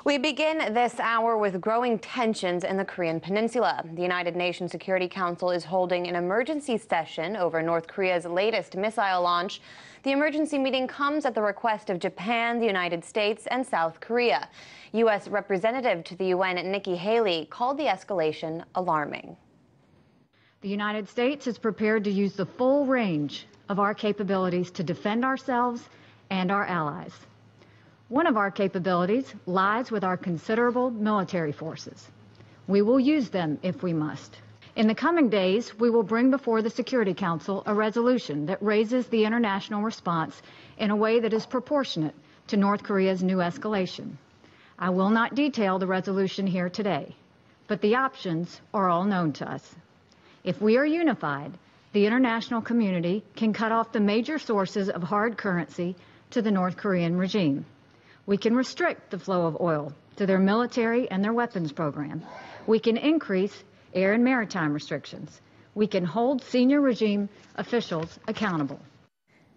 We begin this hour with growing tensions in the Korean Peninsula. The United Nations Security Council is holding an emergency session over North Korea's latest missile launch. The emergency meeting comes at the request of Japan, the United States, and South Korea. U.S. Representative to the UN Nikki Haley called the escalation alarming. The United States is prepared to use the full range of our capabilities to defend ourselves and our allies. One of our capabilities lies with our considerable military forces. We will use them if we must. In the coming days, we will bring before the Security Council a resolution that raises the international response in a way that is proportionate to North Korea's new escalation. I will not detail the resolution here today, but the options are all known to us. If we are unified, the international community can cut off the major sources of hard currency to the North Korean regime. We can restrict the flow of oil to their military and their weapons program. We can increase air and maritime restrictions. We can hold senior regime officials accountable.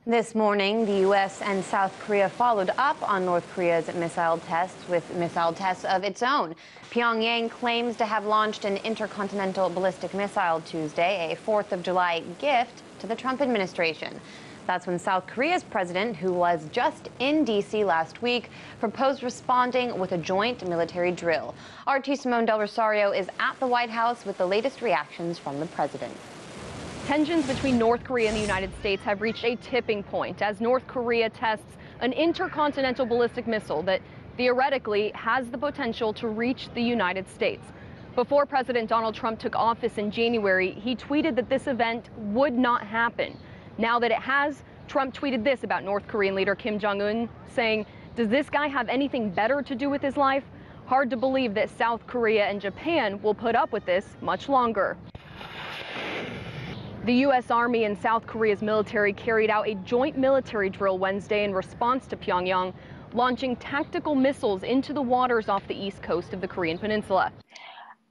This morning, the U.S. and South Korea followed up on North Korea's missile tests with missile tests of its own. Pyongyang claims to have launched an intercontinental ballistic missile Tuesday, a 4th of July gift to the Trump administration. That's when South Korea's president, who was just in D.C. last week, proposed responding with a joint military drill. RT Simone Del Rosario is at the White House with the latest reactions from the president. Tensions between North Korea and the United States have reached a tipping point as North Korea tests an intercontinental ballistic missile that theoretically has the potential to reach the United States. Before President Donald Trump took office in January, he tweeted that this event would not happen. Now that it has, Trump tweeted this about North Korean leader Kim Jong-un, saying, "Does this guy have anything better to do with his life?" Hard to believe that South Korea and Japan will put up with this much longer. The U.S. Army and South Korea's military carried out a joint military drill Wednesday in response to Pyongyang, launching tactical missiles into the waters off the east coast of the Korean Peninsula.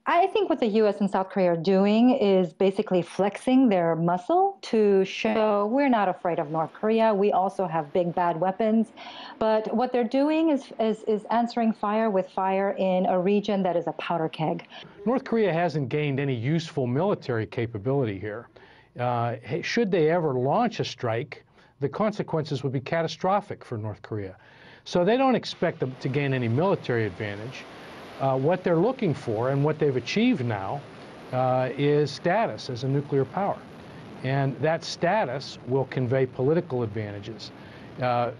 I think what the U.S. and South Korea are doing is basically flexing their muscle to show we're not afraid of North Korea. We also have big bad weapons. But what they're doing is answering fire with fire in a region that is a powder keg. North Korea hasn't gained any useful military capability here. Should they ever launch a strike, the consequences would be catastrophic for North Korea. So they don't expect them to gain any military advantage. What they're looking for and what they've achieved now is status as a nuclear power. And that status will convey political advantages.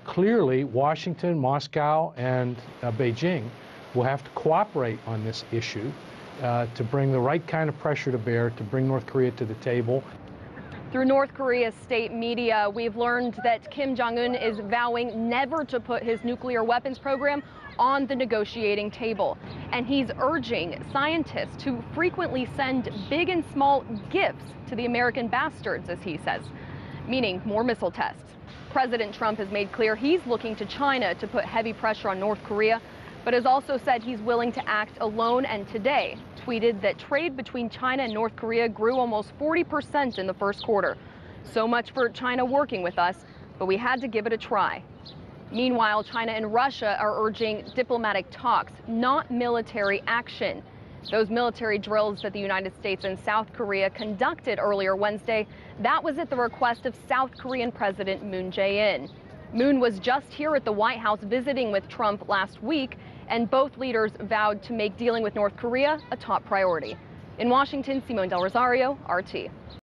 Clearly, Washington, Moscow, and Beijing will have to cooperate on this issue to bring the right kind of pressure to bear to bring North Korea to the table. Through North Korea's state media, we've learned that Kim Jong-un is vowing never to put his nuclear weapons program on the negotiating table. And he's urging scientists to frequently send big and small gifts to the American bastards, as he says, meaning more missile tests. President Trump has made clear he's looking to China to put heavy pressure on North Korea, but has also said he's willing to act alone, and today tweeted that trade between China and North Korea grew almost 40% in the first quarter. So much for China working with us, but we had to give it a try. Meanwhile, China and Russia are urging diplomatic talks, not military action. Those military drills that the United States and South Korea conducted earlier Wednesday, that was at the request of South Korean President Moon Jae-in. Moon was just here at the White House visiting with Trump last week, and both leaders vowed to make dealing with North Korea a top priority. In Washington, Simone Del Rosario, RT.